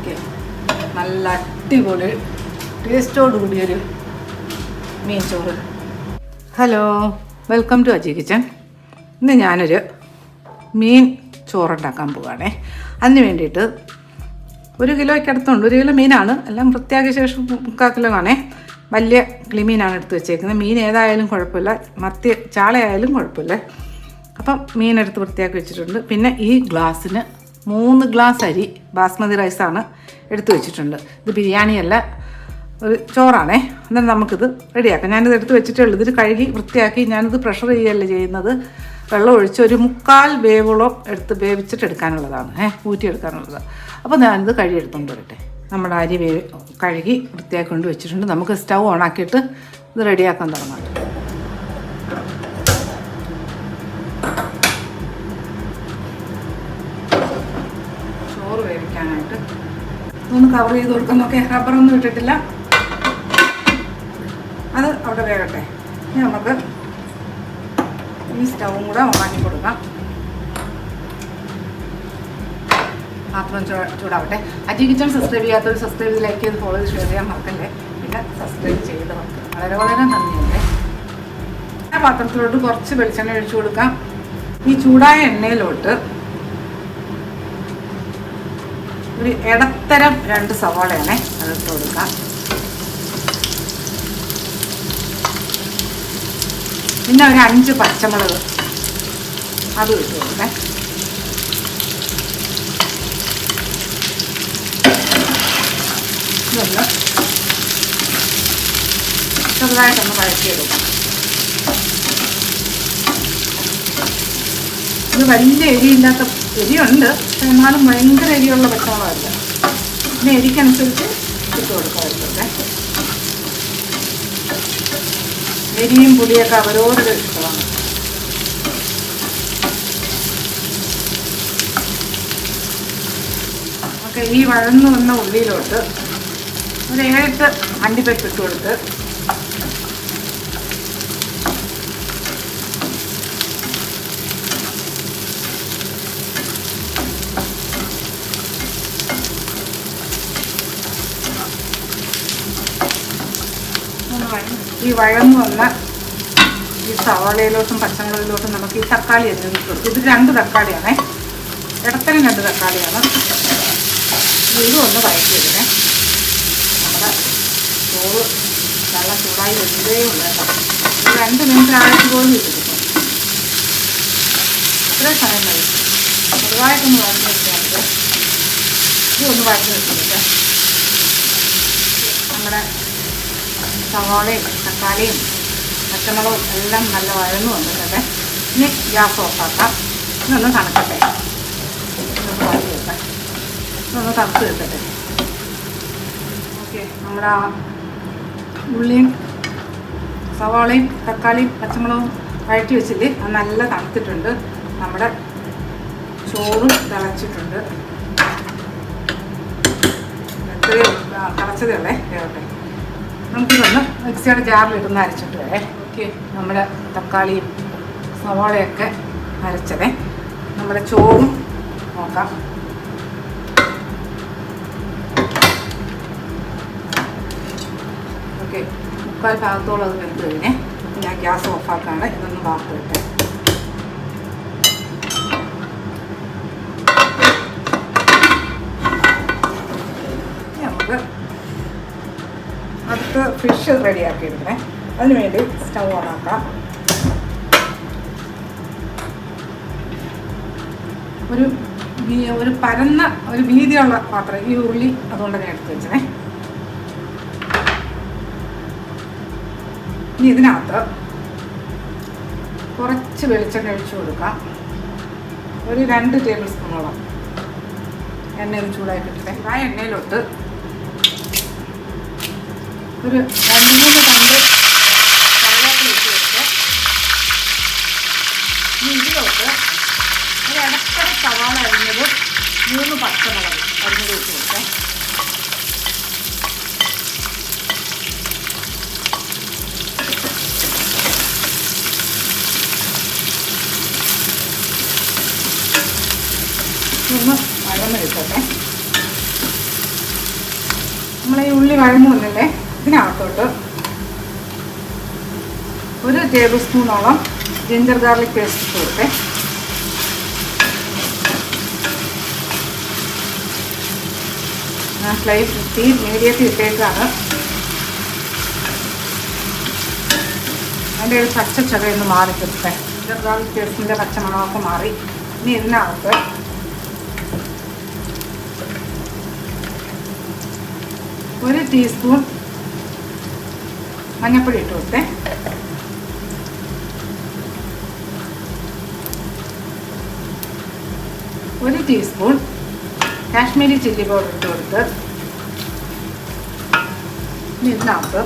Okay, നല്ല അടിപൊളി ടേസ്റ്റോട് കൂടിയൊരു മീൻ ചോറ്. Hello, welcome to Aji kitchen. ഇന്ന് ഞാനൊരു മീൻ ചോറുണ്ടാക്കാൻ പോവുകയാണേ. അതിന് വേണ്ടിയിട്ട് 1 കിലോയ്ക്കടുത്തുണ്ട്. 1 കിലോ മീനാണ്. എല്ലാം വൃത്തിയാക്കിയ ശേഷം 3/4 കിലോ ആണേ. വലിയ കിളിമീനാണ് എടുത്ത് വെച്ചേക്കുന്നത്. മീൻ ഏതായാലും കുഴപ്പമില്ല, മത്തി ചാളയായാലും കുഴപ്പമില്ല. അപ്പം മീനെടുത്ത് വൃത്തിയാക്കി വെച്ചിട്ടുണ്ട്. പിന്നെ ഈ ഗ്ലാസ്സിന് 3 ഗ്ലാസ് അരി ബാസ്മതി റൈസാണ് എടുത്ത് വെച്ചിട്ടുണ്ട്. ഇത് ബിരിയാണിയല്ല, ഒരു ചോറാണേ. എന്നിട്ട് നമുക്കിത് റെഡിയാക്കാം. ഞാനിത് എടുത്ത് വെച്ചിട്ടേ ഉള്ളൂ. ഇത് കഴുകി വൃത്തിയാക്കി ഞാനിത് പ്രഷർ ചെയ്യുകയല്ല ചെയ്യുന്നത്. വെള്ളം ഒഴിച്ച് ഒരു 3/4 വേവോളം എടുത്ത് വേവിച്ചിട്ട് എടുക്കാനുള്ളതാണ്, ഊറ്റിയെടുക്കാനുള്ളത്. അപ്പോൾ ഞാനിത് കഴുകിയെടുത്തുകൊണ്ട് വരട്ടെ. നമ്മുടെ അരി കഴുകി വൃത്തിയാക്കി കൊണ്ട് വെച്ചിട്ടുണ്ട്. നമുക്ക് സ്റ്റൗ ഓണാക്കിയിട്ട് ഇത് റെഡിയാക്കാൻ തുടങ്ങാം. ചോറ് വേവിക്കാനായിട്ട് ഒന്ന് കവർ ചെയ്ത് കൊടുക്കുന്നൊക്കെ. റബ്ബറൊന്നും ഇട്ടിട്ടില്ല, അത് അവിടെ വേകട്ടെ. ഇനി നമുക്ക് ഈ സ്റ്റൗവും കൂടെ ഓണാക്കി കൊടുക്കാം. പാത്രം ചൂടാവട്ടെ. അജി കിച്ചൺ സബ്സ്ക്രൈബ് ചെയ്യാത്തവർ സബ്സ്ക്രൈബ് ചെയ്ത് ലൈക്ക് ചെയ്ത് ഫോളോ ചെയ്ത് ഷെയർ ചെയ്യാൻ മറക്കല്ലേ. പിന്നെ സബ്സ്ക്രൈബ് ചെയ്തവർക്ക് വളരെ വളരെ നന്ദിയുണ്ട്. ആ പാത്രത്തിലോട്ട് കുറച്ച് വെളിച്ചെണ്ണ ഒഴിച്ചു കൊടുക്കാം. ഈ ചൂടായ എണ്ണയിലോട്ട് ഒരു ഇടത്തരം 2 സവാളയാണേ അതിട്ട് കൊടുക്കാം. പിന്നെ ഒരു 5 പച്ചമുളക് അതും ഇട്ട് കൊടുക്കാം. ഇതൊന്ന് ചെറുതായിട്ടൊന്ന് വഴറ്റിയെടുക്കാം. ഇത് വലിയ എരിയില്ലാത്ത എരിയുണ്ട്, പക്ഷെ എന്നാലും ഭയങ്കര എരിയുള്ള പച്ചമുളകല്ല. പിന്നെ എരിക്കനുസരിച്ച് ഇട്ട് കൊടുക്കാറുണ്ട്. എരിയും പുളിയൊക്കെ അവരോരുടെ ഇഷ്ടമാണ്. ഓക്കെ, ഈ വഴന്നു വന്ന ഉള്ളിയിലോട്ട് ഒരു 7-8 അണ്ടിപ്പരിപ്പ് ഇട്ട് കൊടുത്ത് ഈ വഴന്നു വന്ന ഈ സവാളയിലോട്ടും പച്ചമുളകിലോട്ടും നമുക്ക് ഈ തക്കാളി അരിഞ്ഞ് ഇട്ട് കൊടുക്കും. ഇത് 2 തക്കാളിയാണേ, ഇടത്തരം 2 തക്കാളിയാണ്. ഇതും ഒന്ന് വഴറ്റിയെടുക്കേ. നമ്മുടെ ചോറ് വെള്ളം ചൂടായി വരുന്നതേ ഉള്ളൂ കേട്ടോ. 2 മിനിറ്റ് ആഴ്ച പോലും ഇട്ടിരിക്കും. ഇത്രയും സമയം മതി. ചെറുതായിട്ടൊന്ന് വഴറ്റിയെടുക്കുന്നുണ്ട്. ഇതൊന്ന് വഴറ്റി വെച്ചിട്ട് നമ്മുടെ സവാളയും തക്കാളിയും പച്ചമുളകും എല്ലാം നല്ല വഴന്നു വന്നിട്ടുണ്ട്. ഇനി ഗ്യാസ് ഓഫാക്കാം. ഇതൊന്ന് തണുക്കട്ടെ. ഇതൊന്ന് വഴറ്റി വെക്കാം. ഇതൊന്ന് തണുത്ത് വെക്കട്ടെ. ഓക്കെ, നമ്മുടെ ഉള്ളിയും സവാളയും തക്കാളിയും പച്ചമുളകും വഴറ്റി വെച്ചില്ലേ, അത് നല്ല തണുത്തിട്ടുണ്ട്. നമ്മുടെ ചോറും തിളച്ചിട്ടുണ്ട്. തിളച്ചതേ ഉള്ളേ, വേവട്ടെ. നമുക്കിതൊന്ന് മിക്സിയുടെ ജാറിലിരുന്ന് അരച്ചിട്ട് വരെ. ഓക്കെ, നമ്മുടെ തക്കാളിയും സവാളയൊക്കെ അരച്ചതേ. നമ്മുടെ ചോറും നോക്കാം. ഓക്കെ, 3/4 ഭാഗത്തോളം അത് വെന്ത് കഴിഞ്ഞേ. ഞാൻ ഗ്യാസ് ഓഫാക്കാണ്. ഇതൊന്ന് വാർത്ത് വിട്ടെ. നമുക്ക് അടുത്ത് ഫിഷ് റെഡിയാക്കി എടുക്കണേ. അതിന് വേണ്ടി സ്റ്റൗ ഓണാക്കാം. ഒരു പരന്ന ഒരു വീതിയുള്ള പാത്രം, ഈ ഉള്ളി അതുകൊണ്ട് തന്നെ എടുത്ത് വെച്ചേ. ഇനി ഇതിനകത്ത് കുറച്ച് വെളിച്ചെണ്ണ ഒഴിച്ചു കൊടുക്കാം. ഒരു 2 ടേബിൾ സ്പൂണോളം എണ്ണ ചൂടായി കിട്ടട്ടെ. ആ എണ്ണയിലോട്ട് ഒരു 2-3 തണ്ട് കറിവേപ്പില ഇട്ട് വെച്ച് ഇതിലോട്ട് ഒരു ഇടത്തര സവാള അരിഞ്ഞത് 3 പച്ചമുളക് അരിഞ്ഞത് ഇട്ട് വെച്ചേ. ഒന്ന് വഴന്ന് കിട്ടട്ടെ. നമ്മൾ ഈ ഉള്ളി വഴന്നു വന്നില്ലേ, ഇതിനകത്തോട്ട് 1 ടേബിൾ സ്പൂണോളം ജിഞ്ചർ ഗാർലിക് പേസ്റ്റ് ഇട്ട് കൊടുത്തേ. ഞാൻ തീ മീഡിയത്തിൽ ഇട്ടേക്കാണ്. അതിൻ്റെ ഒരു പച്ച ചവയൊന്ന് മാറി കിട്ടട്ടെ. ജിഞ്ചർ ഗാർലിക് പേസ്റ്റിൻ്റെ പച്ചമണമൊക്കെ മാറി. ഇനി ഇതിനകത്ത് 1 ടീസ്പൂൺ മഞ്ഞൾപ്പൊടി ഇട്ട് കൊടുത്തേ. 1 ടീസ്പൂൺ കാശ്മീരി ചില്ലി പൗഡർ ഇട്ട് കൊടുത്ത് ഇതിനകത്ത്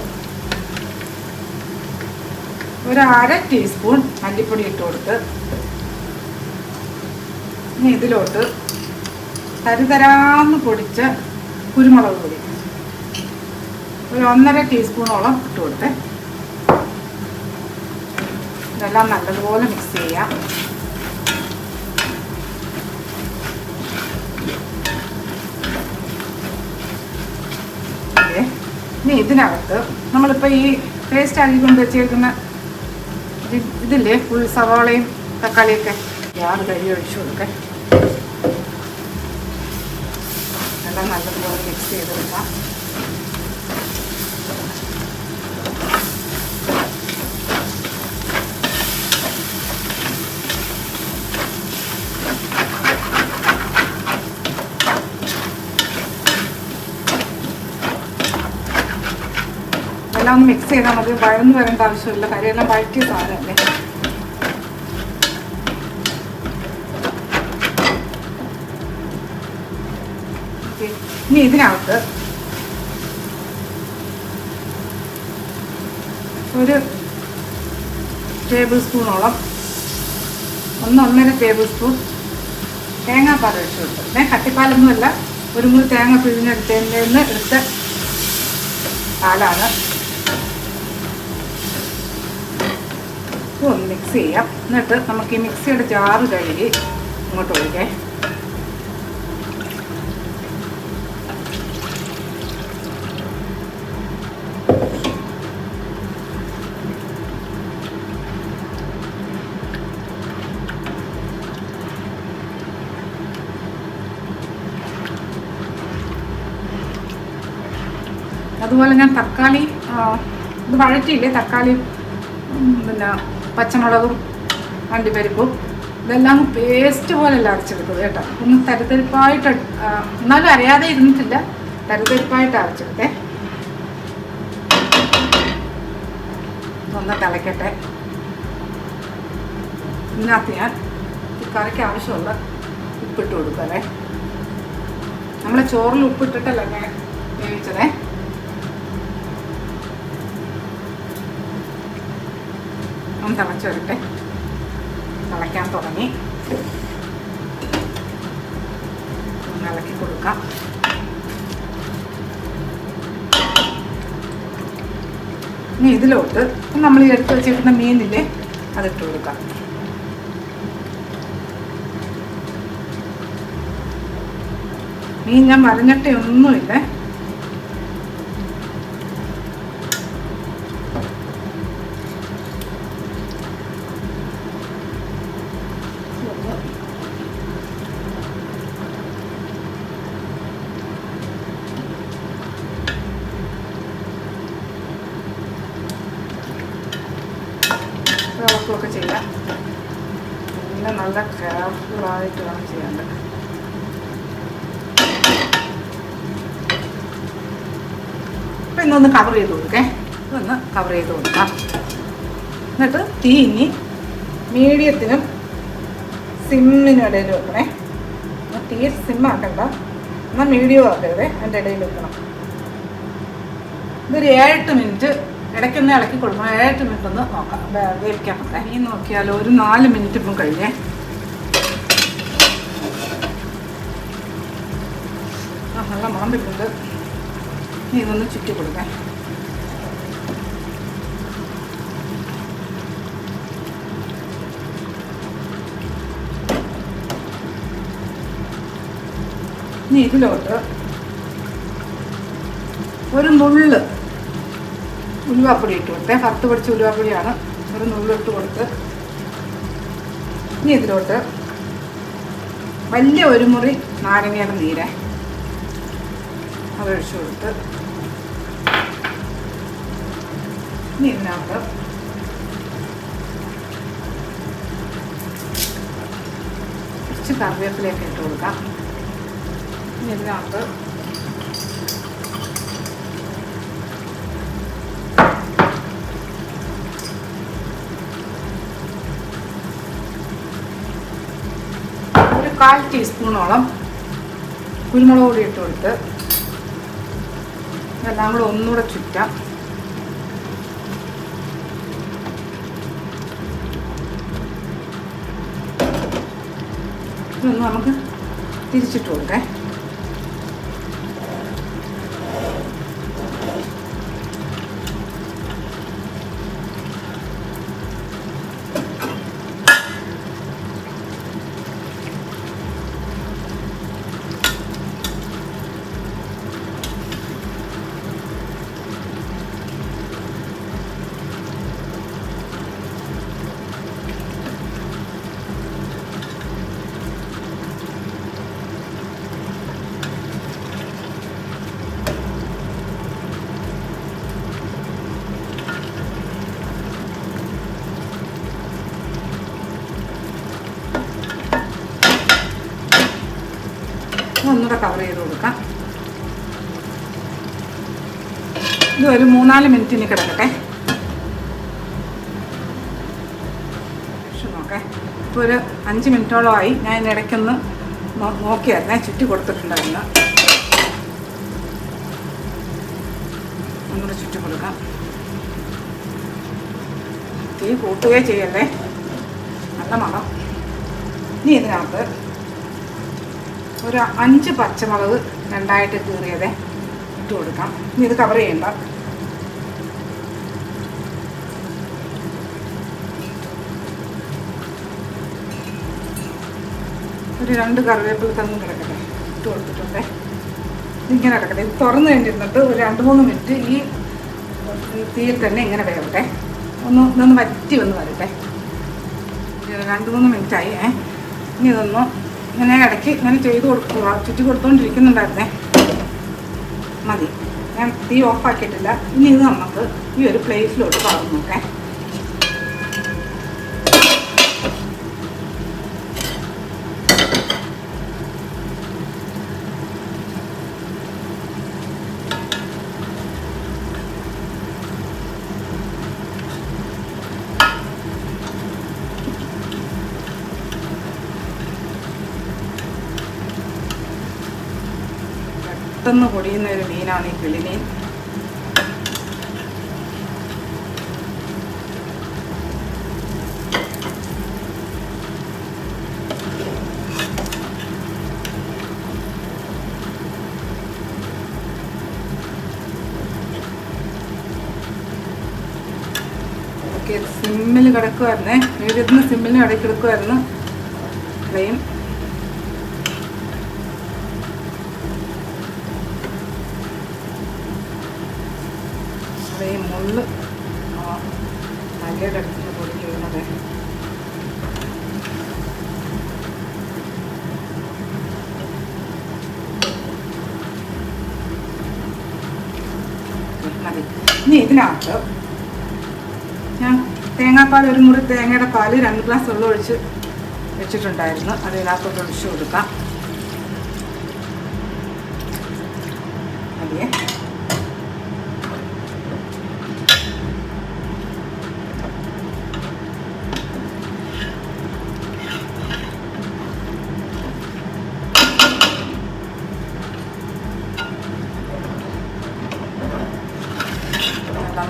1/2 ടീസ്പൂൺ മല്ലിപ്പൊടി ഇട്ട് കൊടുത്ത് ഇനി ഇതിലോട്ട് തരിതരാന്ന് പൊടിച്ച കുരുമുളക് പൊടി 1.5 ടീസ്പൂണോളം ഇട്ട് കൊടുത്ത് ഇതെല്ലാം നല്ലതുപോലെ മിക്സ് ചെയ്യാം. ഇനി ഇതിനകത്ത് നമ്മളിപ്പോൾ ഈ പേസ്റ്റ് ആക്കിക്കൊണ്ട് വെച്ചേക്കുന്ന ഇതില്ലേ, ഫുൾ സവാളയും തക്കാളിയൊക്കെ കഴുകി ഒഴിച്ചു കൊടുക്കേ. എല്ലാം നല്ലതുപോലെ മിക്സ് ചെയ്തെടുക്കാം. എല്ലാം ഒന്ന് മിക്സ് ചെയ്താൽ മതി, വഴന്ന് വരേണ്ട ആവശ്യമില്ല. കറിയെല്ലാം വഴറ്റിയ സാധനമല്ലേ. ഇനി ഇതിനകത്ത് 1 ടേബിൾ സ്പൂണോളം 1.5 ടേബിൾ സ്പൂൺ തേങ്ങാപ്പാൽ ഒഴിച്ചു കൊടുത്തു. കട്ടിപ്പാലൊന്നുമല്ല, ഒരു മുറി തേങ്ങ പിഴിഞ്ഞെടുത്തതിൽ നിന്ന് എടുത്ത പാലാണ്. ഒന്ന് മിക്സ് ചെയ്യാം. എന്നിട്ട് നമുക്ക് ഈ മിക്സിയുടെ ജാറ് കഴുകി ഇങ്ങോട്ട് ഒഴിക്കേ. അതുപോലെ ഞാൻ തക്കാളി ഇത് വഴറ്റിയില്ലേ, തക്കാളി പിന്നെ പച്ചമുളകും അണ്ടിപ്പരിപ്പും ഇതെല്ലാം പേസ്റ്റ് പോലെയല്ല അരച്ചെടുത്തത് കേട്ടോ. ഒന്ന് തരിതരിപ്പായിട്ട്, എന്നാലും അറിയാതെ ഇരുന്നിട്ടില്ല, തരിതരിപ്പായിട്ട് അരച്ചെടുത്തേ. ഒന്ന് തിളയ്ക്കട്ടെ. ഇതിനകത്ത് ഞാൻ കറിക്ക് ആവശ്യമുള്ള ഉപ്പിട്ട് കൊടുക്കല്ലേ. നമ്മൾ ചോറിൽ ഉപ്പിട്ടിട്ടല്ല ഞാൻ വേവിച്ചതേ. ഒന്ന് തിളച്ച് വരട്ടെ. തിളയ്ക്കാൻ തുടങ്ങി. ഒന്ന് ഇളക്കി കൊടുക്കാം. ഇനി ഇതിലോട്ട് നമ്മൾ ഈ എടുത്ത് വെച്ചിരിക്കുന്ന മീനില്ലേ, അതിട്ട് കൊടുക്കാം. മീൻ ഞാൻ വരഞ്ഞിട്ടേ ഒന്നുമില്ല. ഒക്കെ ചെയ്യാം. എല്ലാം നല്ല കെയർഫുള്ളായിട്ട് വേണം ചെയ്യേണ്ടത്. അപ്പം ഇന്നൊന്ന് കവർ ചെയ്ത് കൊടുക്കേ. ഇതൊന്ന് കവർ ചെയ്ത് കൊടുക്കാം. എന്നിട്ട് തീ ഇനി മീഡിയത്തിനും സിമ്മിനും ഇടയിൽ വെക്കണേ. തീ സിമ്മാക്കണ്ട, എന്നാൽ മീഡിയം ആക്കരുത്, അതിൻ്റെ ഇടയിൽ വെക്കണം. ഇതൊരു 7-8 മിനിറ്റ് ഇടയ്ക്കൊന്ന് ഇളക്കി കൊടുക്കണം. 7-8 മിനിറ്റ് ഒന്ന് നോക്കാം, വേവിക്കാൻ നോക്കാം. ഈ നോക്കിയാലോ ഒരു 4 മിനിറ്റ് ഇപ്പം കഴിഞ്ഞേ. നല്ല മണം വെക്കുന്നുണ്ട്. ഇനി ഇതൊന്ന് ചുറ്റി കൊടുക്കാം. ഇനി ഇതിലോട്ട് ഒരു നുള്ള് ഉലുവാപ്പൊടി ഇട്ട് കൊടുത്തേ. വറുത്ത് പൊടിച്ച ഉലുവാപ്പൊടിയാണ്. ഒരു നുള്ള് ഇട്ട് കൊടുത്ത് ഇനി ഇതിലോട്ട് വലിയ ഒരു മുറി നാരങ്ങയുടെ നീര് അതൊഴിച്ചു കൊടുത്ത് ഇനി ഇതിനകത്ത് കുറച്ച് കറിവേപ്പിലയൊക്കെ ഇട്ട് കൊടുക്കാം. ഇനി ഇതിനകത്ത് ഒരു 1/4 ടീസ്പൂണോളം കുരുമുളക് പൊടി ഇട്ട് കൊടുത്ത് ഇതെല്ലാം കൂടെ ഒന്നുകൂടെ ചുറ്റാം. ഇതൊന്ന് നമുക്ക് തിരിച്ചിട്ട് കൊടുക്കേ. ഒന്നുകൂടെ കവർ ചെയ്ത് കൊടുക്കാം. ഇത് ഒരു 3-4 മിനിറ്റ് ഇനി കിടക്കട്ടെ. നോക്കേ, ഇപ്പോൾ ഒരു 5 മിനിറ്റോളമായി. ഞാൻ ഇതിനിടയ്ക്കൊന്ന് നോക്കിയായിരുന്നേ, ചുറ്റി കൊടുത്തിട്ടുണ്ടായിരുന്നു. ഒന്നുകൂടെ ചുറ്റി കൊടുക്കാം. തീ കൂട്ടുകയോ ചെയ്യല്ലേ, നല്ല മണം. ഇനി ഇതിനകത്ത് ഒരു 5 പച്ചമുളക് 2ആയിട്ട് കീറിയതേ ഇട്ട് കൊടുക്കാം. ഇനി ഇത് കവർ ചെയ്യണ്ട. ഒരു 2 കറിവേപ്പില തന്നും കിടക്കട്ടെ, ഇട്ട് കൊടുത്തിട്ടുണ്ടേ. ഇങ്ങനെ കിടക്കട്ടെ. ഇത് തുറന്ന് കഴിഞ്ഞിരുന്നിട്ട് ഒരു 2-3 മിനിറ്റ് ഈ തീയിൽ തന്നെ ഇങ്ങനെ വേവട്ടെ. ഇതൊന്ന് വറ്റി വന്ന് വരട്ടെ. 2-3 മിനിറ്റായി. ഇനി ഇതൊന്ന് ഇങ്ങനെ ഇടയ്ക്ക് ഇങ്ങനെ ചെയ്ത് കൊടുക്കുക, ചുറ്റി കൊടുത്തുകൊണ്ടിരിക്കുന്നുണ്ടായിരുന്നേ. മതി, ഞാൻ തീ ഓഫാക്കിയിട്ടില്ല. ഇനി ഇത് നമുക്ക് ഈ ഒരു പ്ലേറ്റിലോട്ട് പകർന്നു നോക്കേ. പെട്ടെന്ന് പൊടിയുന്ന ഒരു മീനാണ് ഈ കിളിമീൻ. ഓക്കെ, സിമ്മിൽ കിടക്കുമായിരുന്നേ. മീഡിയത്തിന് സിമ്മിന് ഇടയ്ക്ക് എടുക്കുമായിരുന്നു ഫ്ലെയിം. ഈ മുള്ള് തലയുടെ അടുത്ത് പൊടിഞ്ഞ് വീണത്. മതി. ഇനി ഇതിനകത്ത് ഞാൻ തേങ്ങാപ്പാൽ, ഒരു മുറി തേങ്ങയുടെ പാല് 2 ഗ്ലാസ് വെള്ളം ഒഴിച്ച് വെച്ചിട്ടുണ്ടായിരുന്നു. അത് ഇതിനകത്തോട്ട് ഒഴിച്ച് കൊടുക്കാം. മതിയേ.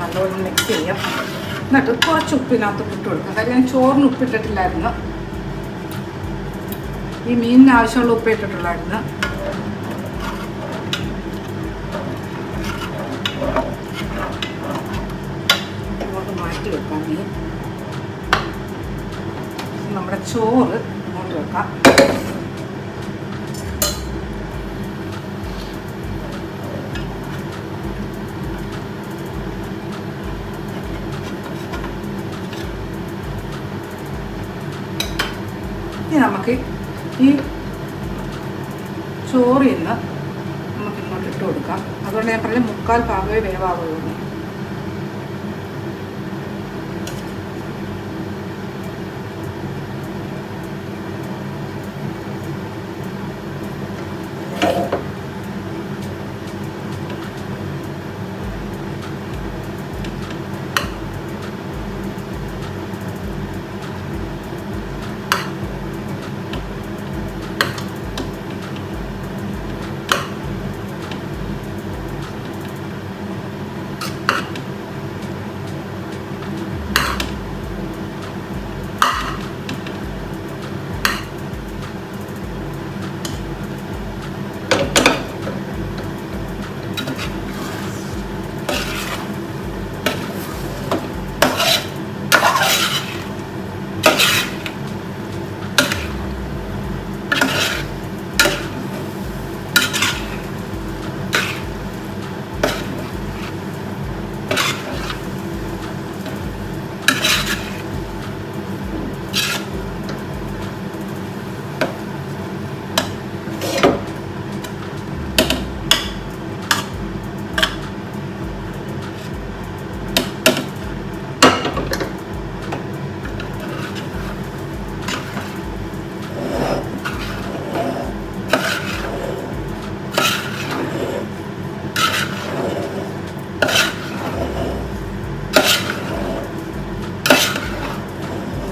നല്ലോണം മിക്സ് ചെയ്യാം. എന്നിട്ട് കുറച്ച് ഉപ്പിനകത്ത് ഇട്ട് കൊടുക്കാം. കാര്യം ഞാൻ ചോറിന് ഉപ്പിട്ടിട്ടില്ലായിരുന്നു. ഈ മീനിന് ആവശ്യമുള്ള ഉപ്പ് ഇട്ടിട്ടുള്ളായിരുന്നു. ഇങ്ങോട്ട് മാറ്റി വെക്കാം. മീൻ നമ്മുടെ ചോറ് ഇങ്ങോട്ട് വെക്കാം. നമുക്ക് ഈ ചോറിൽ നിന്ന് നമുക്ക് ഇങ്ങോട്ട് ഇട്ട് കൊടുക്കാം. അതുകൊണ്ട് ഞാൻ പറഞ്ഞ 3/4 ഭാഗമേ വേവാവുള്ളൂ.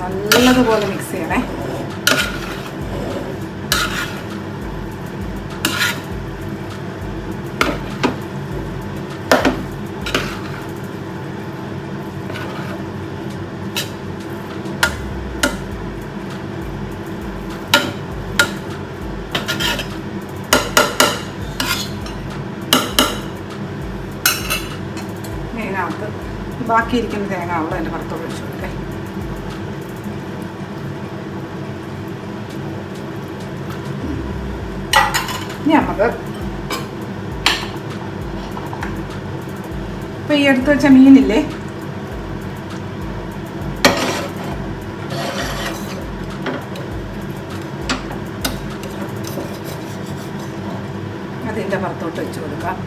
നല്ലതുപോലെ മിക്സ് ചെയ്യണേ. ഇതിനകത്ത് ബാക്കിയിരിക്കുന്ന തേങ്ങ അവിടെ എൻ്റെ പുറത്തോട്ട് ഒഴിച്ചു കൊടുക്കേ. ഇനി നമുക്ക് ഇപ്പം ഈ എടുത്ത് വെച്ച മീനില്ലേ, അതിൻ്റെ പുറത്തോട്ട് വെച്ച് കൊടുക്കാം.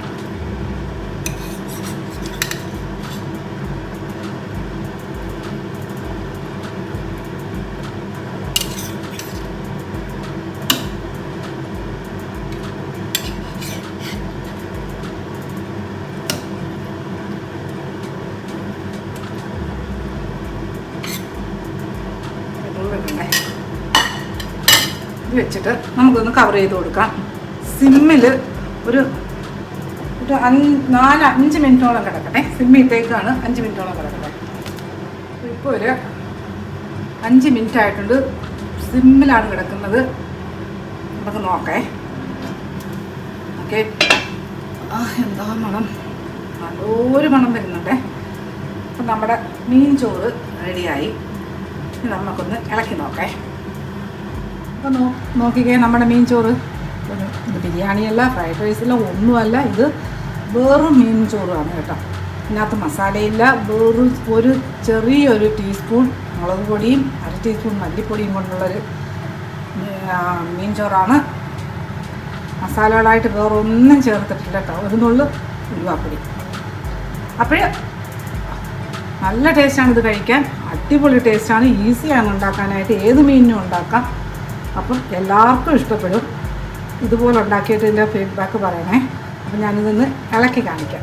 ഇത് വെച്ചിട്ട് നമുക്കൊന്ന് കവർ ചെയ്ത് കൊടുക്കാം. സിമ്മിൽ ഒരു 4-5 മിനിറ്റോളം കിടക്കട്ടെ. സിമ്മിട്ടേക്കാണ് 5 മിനിറ്റോളം കിടക്കട്ടെ. ഇപ്പോൾ ഒരു 5 മിനിറ്റ് ആയിട്ടുണ്ട്. സിമ്മിലാണ് കിടക്കുന്നത്. നമുക്ക് നോക്കേ. ഓക്കെ, എന്താ മണം, നല്ലൊരു മണം വരുന്നുണ്ടേ. അപ്പം നമ്മുടെ മീൻ ചോറ് റെഡിയായി. നമുക്കൊന്ന് ഇളക്കി നോക്കേ. അപ്പോൾ നോക്കിക്കേ, നമ്മുടെ മീൻ ചോറ്. ഇത് ബിരിയാണിയല്ല, ഫ്രൈഡ് റൈസല്ല, ഒന്നുമല്ല. ഇത് വെറും മീൻ ചോറാണ് കേട്ടോ. ഇതിനകത്ത് മസാലയില്ല. വെറും ഒരു ചെറിയൊരു ടീസ്പൂൺ മുളക് പൊടിയും 1/2 ടീസ്പൂൺ മല്ലിപ്പൊടിയും കൊണ്ടുള്ളൊരു മീൻ ചോറാണ്. മസാലകളായിട്ട് വേറെ ഒന്നും ചേർത്തിട്ടില്ല കേട്ടോ. ഒരു നുള്ളു ഉലുവാപ്പൊടി. അപ്പോഴേ നല്ല ടേസ്റ്റാണ് ഇത് കഴിക്കാൻ. അടിപൊളി ടേസ്റ്റാണ്. ഈസിയാണ് ഉണ്ടാക്കാനായിട്ട്. ഏത് മീനിനും ഉണ്ടാക്കാം. അപ്പം എല്ലാവർക്കും ഇഷ്ടപ്പെടും. ഇതുപോലെ ഉണ്ടാക്കിയിട്ട് ഇതിൻ്റെ ഫീഡ്ബാക്ക് പറയണേ. അപ്പം ഞാനിതൊന്ന് ഇളക്കി കാണിക്കാം.